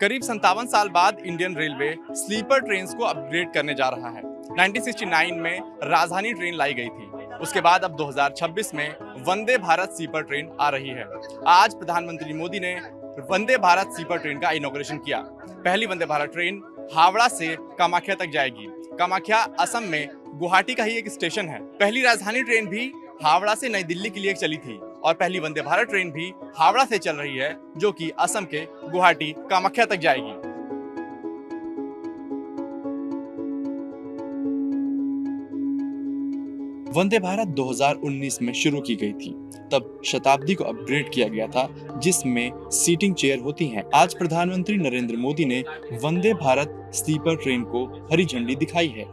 करीब 57 साल बाद इंडियन रेलवे स्लीपर ट्रेन्स को अपग्रेड करने जा रहा है। 1969 में राजधानी ट्रेन लाई गई थी। उसके बाद अब 2026 में वंदे भारत स्लीपर ट्रेन आ रही है। आज प्रधानमंत्री मोदी ने वंदे भारत स्लीपर ट्रेन का इनॉग्रेशन किया। पहली वंदे भारत ट्रेन हावड़ा से कामाख्या तक जाएगी। कामाख्या असम में गुवाहाटी का ही एक स्टेशन है। पहली राजधानी ट्रेन भी हावड़ा से नई दिल्ली के लिए चली थी और पहली वंदे भारत ट्रेन भी हावड़ा से चल रही है, जो कि असम के गुवाहाटी कामाख्या तक जाएगी। वंदे भारत 2019 में शुरू की गई थी। तब शताब्दी को अपग्रेड किया गया था, जिसमें सीटिंग चेयर होती हैं। आज प्रधानमंत्री नरेंद्र मोदी ने वंदे भारत स्लीपर ट्रेन को हरी झंडी दिखाई है।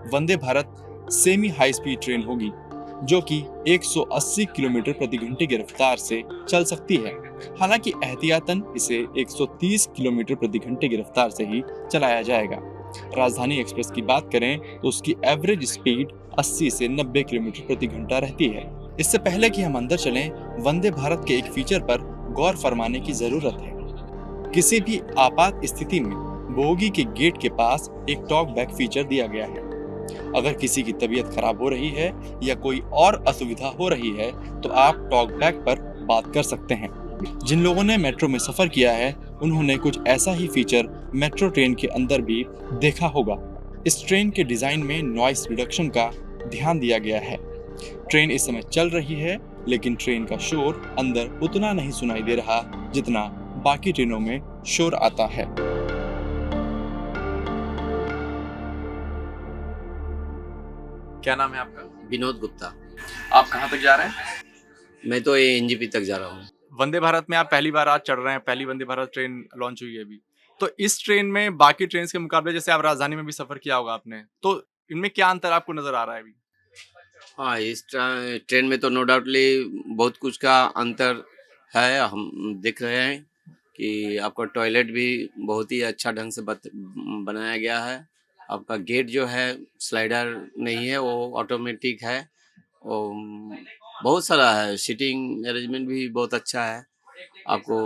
Vande Bharat semi high speed train होगी, जो कि 180 किलोमीटर प्रति घंटे की रफ्तार से चल सकती है। हालांकि एहतियातन इसे 130 किलोमीटर प्रति घंटे की रफ्तार से ही चलाया जाएगा। राजधानी एक्सप्रेस की बात करें तो उसकी एवरेज स्पीड 80 से 90 किलोमीटर प्रति घंटा रहती है। इससे पहले कि हम अंदर चलें, वंदे भारत के एक फीचर पर गौर फरमाने की जरूरत है। किसी भी आपात स्थिति में बोगी के गेट के पास एक टॉक बैक फीचर दिया गया है। अगर किसी की तबीयत खराब हो रही है या कोई और असुविधा हो रही है तो आप टॉक बैक पर बात कर सकते हैं। जिन लोगों ने मेट्रो में सफर किया है, उन्होंने कुछ ऐसा ही फीचर मेट्रो ट्रेन के अंदर भी देखा होगा। इस ट्रेन के डिजाइन में नॉइस रिडक्शन का ध्यान दिया गया है। ट्रेन इस समय चल रही है, लेकिन ट्रेन का शोर अंदर उतना नहीं सुनाई दे रहा जितना बाकी ट्रेनों में शोर आता है। क्या नाम है आपका? विनोद गुप्ता। आप कहाँ तक जा रहे हैं? मैं तो ये एनजीपी तक जा रहा हूँ। वंदे भारत में आप पहली बार आज चढ़ रहे हैं। पहली वंदे भारत ट्रेन लॉन्च हुई है अभी। तो इस ट्रेन में बाकी ट्रेन के मुकाबले, जैसे आप राजधानी में भी सफर किया होगा आपने, तो इनमें क्या अंतर आपको नजर आ रहा है अभी? हाँ, इस ट्रेन में तो नो डाउटली बहुत कुछ का अंतर है। हम देख रहे हैं कि आपका टॉयलेट भी बहुत ही अच्छा ढंग से बनाया गया है। आपका गेट जो है स्लाइडर नहीं है, वो ऑटोमेटिक है। और बहुत सारा है, सीटिंग अरेंजमेंट भी बहुत अच्छा है। आपको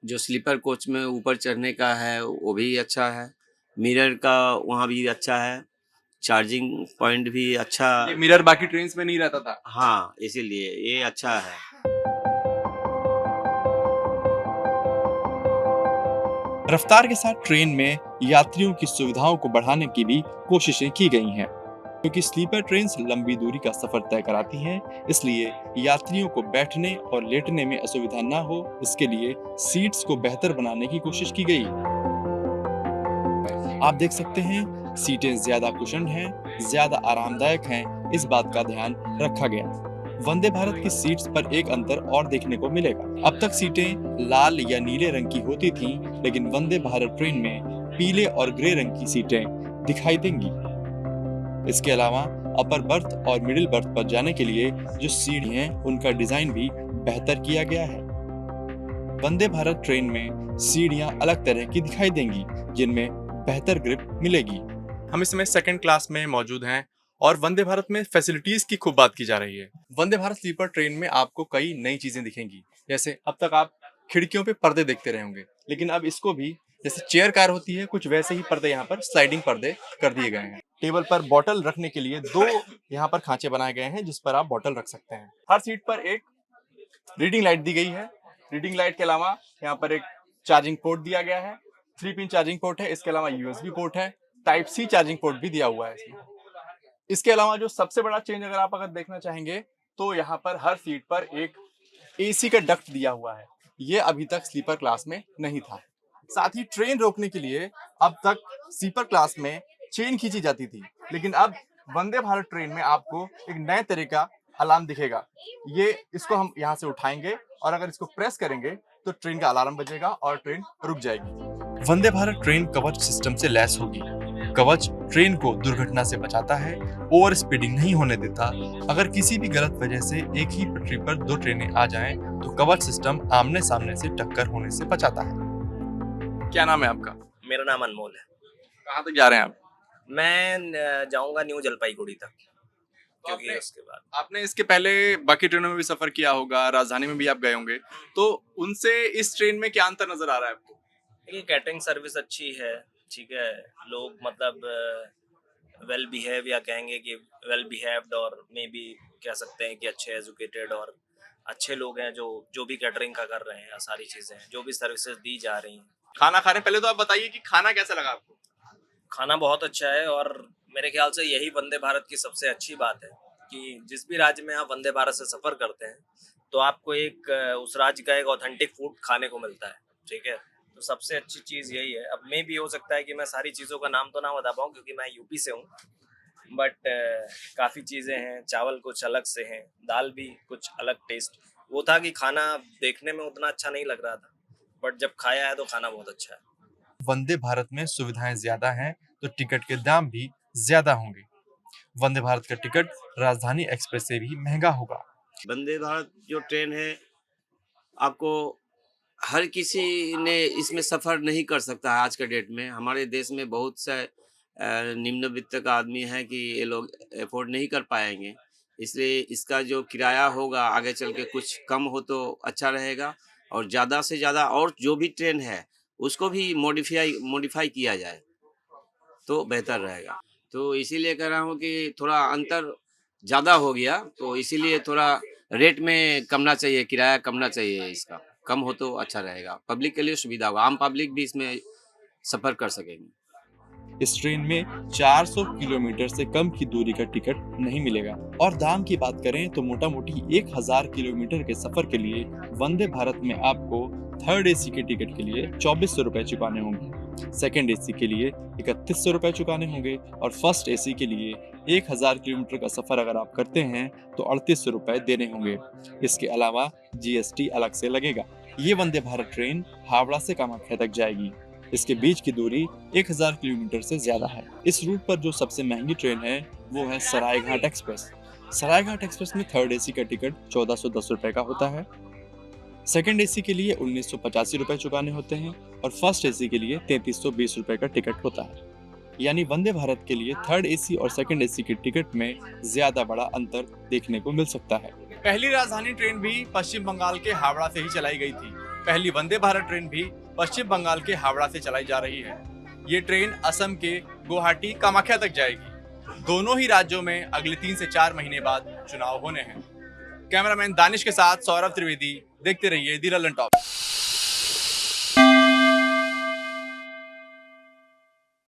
जो स्लीपर कोच में ऊपर चढ़ने का है वो भी अच्छा है। मिरर का वहाँ भी अच्छा है। चार्जिंग पॉइंट भी अच्छा। ये मिरर बाकी ट्रेन में नहीं रहता था। हाँ, इसीलिए ये अच्छा है। रफ्तार के साथ ट्रेन में यात्रियों की सुविधाओं को बढ़ाने की भी कोशिशें की गई हैं। क्योंकि स्लीपर ट्रेन लंबी दूरी का सफर तय कराती हैं, इसलिए यात्रियों को बैठने और लेटने में असुविधा ना हो, इसके लिए सीट्स को बेहतर बनाने की कोशिश की गई। आप देख सकते हैं, सीटें ज्यादा कुशन हैं, ज्यादा आरामदायक हैं, इस बात का ध्यान रखा गया। वंदे भारत की सीट्स पर एक अंतर और देखने को मिलेगा। अब तक सीटें लाल या नीले रंग की होती थीं, लेकिन वंदे भारत ट्रेन में पीले और ग्रे रंग की सीटें दिखाई देंगी। इसके अलावा अपर बर्थ और मिडिल बर्थ पर जाने के लिए जो सीढ़ी हैं, उनका डिजाइन भी बेहतर किया गया है। वंदे भारत ट्रेन में सीढ़ियां अलग तरह की दिखाई देंगी, जिनमें बेहतर ग्रिप मिलेगी। हम इस समय सेकंड क्लास में मौजूद हैं और वंदे भारत में फैसिलिटीज की खूब बात की जा रही है। वंदे भारत स्लीपर ट्रेन में आपको कई नई चीजें दिखेंगी। जैसे अब तक आप खिड़कियों पे पर्दे देखते रहे होंगे, लेकिन अब इसको भी, जैसे चेयर कार होती है, कुछ वैसे ही पर्दे यहाँ पर स्लाइडिंग पर्दे कर दिए गए हैं। टेबल पर बॉटल रखने के लिए 2 यहाँ पर खांचे बनाए गए हैं, जिस पर आप बॉटल रख सकते हैं। हर सीट पर एक रीडिंग लाइट दी गई है। रीडिंग लाइट के अलावा यहाँ पर एक चार्जिंग पोर्ट दिया गया है। 3 पिन चार्जिंग पोर्ट है। इसके अलावा यूएसबी पोर्ट है। टाइप सी चार्जिंग पोर्ट भी दिया हुआ है इसमें। इसके अलावा जो सबसे बड़ा चेंज अगर देखना चाहेंगे, तो यहाँ पर हर सीट पर एक एसी का डक्ट दिया हुआ है। ये अभी तक स्लीपर क्लास में नहीं था। साथ ही ट्रेन रोकने के लिए अब तक स्लीपर क्लास में चेन खींची जाती थी, लेकिन अब वंदे भारत ट्रेन में आपको एक नए तरह का अलार्म दिखेगा। इसको हम यहाँ से उठाएंगे और अगर इसको प्रेस करेंगे तो ट्रेन का अलार्म बजेगा और ट्रेन रुक जाएगी। वंदे भारत ट्रेन कवच सिस्टम से लैस होगी। कवच ट्रेन को दुर्घटना से बचाता है, ओवर स्पीडिंग नहीं होने देता। अगर किसी भी गलत वजह से एक ही पटरी पर 2 ट्रेनें आ जाएं, तो कवच सिस्टम आमने सामने से टक्कर होने से बचाता है। क्या नाम है आपका? मेरा नाम अनमोल है। कहाँ तक जा रहे हैं आप? मैं जाऊंगा न्यू जलपाईगुड़ी तक, क्योंकि आपने उसके बाद आपने इसके पहले बाकी ट्रेनों में भी सफर किया होगा, राजधानी में भी आप गए होंगे, तो उनसे इस ट्रेन में क्या अंतर नजर आ रहा है आपको? देखिए कैटरिंग सर्विस अच्छी है, ठीक है। लोग मतलब वेल बिहेव या कहेंगे कि वेल बिहेव्ड, और मे बी कह सकते हैं कि अच्छे एजुकेटेड और अच्छे लोग हैं जो जो भी कैटरिंग का कर रहे हैं, या सारी चीज़ें हैं जो भी सर्विसेज दी जा रही हैं। खाना खा रहे हैं, पहले तो आप बताइए कि खाना कैसा लगा आपको? खाना बहुत अच्छा है, और मेरे ख्याल से यही वंदे भारत की सबसे अच्छी बात है कि जिस भी राज्य में आप वंदे भारत से सफ़र करते हैं तो आपको एक उस राज्य का एक ऑथेंटिक फूड खाने को मिलता है, ठीक है। तो सबसे अच्छी चीज़ यही है। अब मे भी हो सकता है कि मैं सारी चीज़ों का नाम तो ना बता पाऊँ क्योंकि मैं यूपी से हूँ, बट काफ़ी चीज़ें हैं। चावल कुछ अलग से हैं, दाल भी कुछ अलग टेस्ट। वो था कि खाना देखने में उतना अच्छा नहीं लग रहा था, बट जब खाया है तो खाना बहुत अच्छा है। वंदे भारत में सुविधाएं ज्यादा हैं तो टिकट के दाम भी ज्यादा होंगे। वंदे भारत का टिकट राजधानी एक्सप्रेस से भी महंगा होगा। वंदे भारत जो ट्रेन है, आपको हर किसी ने इसमें सफ़र नहीं कर सकता है आज के डेट में। हमारे देश में बहुत से निम्न वित्त का आदमी है कि ये लोग अफ़ोर्ड नहीं कर पाएँगे। इसलिए इसका जो किराया होगा आगे चल के कुछ कम हो तो अच्छा रहेगा, और ज़्यादा से ज़्यादा और जो भी ट्रेन है उसको भी मॉडिफ़ाई किया जाए तो बेहतर रहेगा। तो इसीलिए कह रहा हूँ कि थोड़ा अंतर ज़्यादा हो गया, तो इसीलिए थोड़ा रेट में कमना चाहिए, किराया कमना चाहिए इसका। कम हो तो अच्छा रहेगा, पब्लिक के लिए सुविधा होगा, आम पब्लिक भी इसमें सफ़र कर सकेंगे। इस ट्रेन में 400 किलोमीटर से कम की दूरी का टिकट नहीं मिलेगा। और दाम की बात करें तो मोटा मोटी 1000 किलोमीटर के सफर के लिए वंदे भारत में आपको थर्ड एसी के टिकट के लिए 2400 रुपए चुकाने होंगे, सेकंड एसी के लिए 3100 रुपए चुकाने होंगे, और फर्स्ट एसी के लिए 1000 किलोमीटर का सफर अगर आप करते हैं तो 3800 रुपए देने होंगे। इसके अलावा जीएसटी अलग से लगेगा। ये वंदे भारत ट्रेन हावड़ा से कामाख्या तक जाएगी। इसके बीच की दूरी 1000 किलोमीटर से ज्यादा है। इस रूट पर जो सबसे महंगी ट्रेन है वो है सरायघाट एक्सप्रेस। सरायघाट एक्सप्रेस में थर्ड एसी का टिकट 1410 रुपए का होता है, सेकंड एसी के लिए 1985 रुपए चुकाने होते हैं, और फर्स्ट एसी के लिए 3320 रुपए का टिकट होता है। यानी वंदे भारत के लिए थर्ड एसी और सेकंड एसी के टिकट में ज्यादा बड़ा अंतर देखने को मिल सकता है। पहली राजधानी ट्रेन भी पश्चिम बंगाल के हावड़ा से ही चलाई गई थी। पहली वंदे भारत ट्रेन भी पश्चिम बंगाल के हावड़ा से चलाई जा रही है। ये ट्रेन असम के गुवाहाटी कामाख्या तक जाएगी। दोनों ही राज्यों में अगले 3 से 4 महीने बाद चुनाव होने हैं। कैमरामैन दानिश के साथ सौरभ त्रिवेदी, देखते रहिए दी ललन टॉप।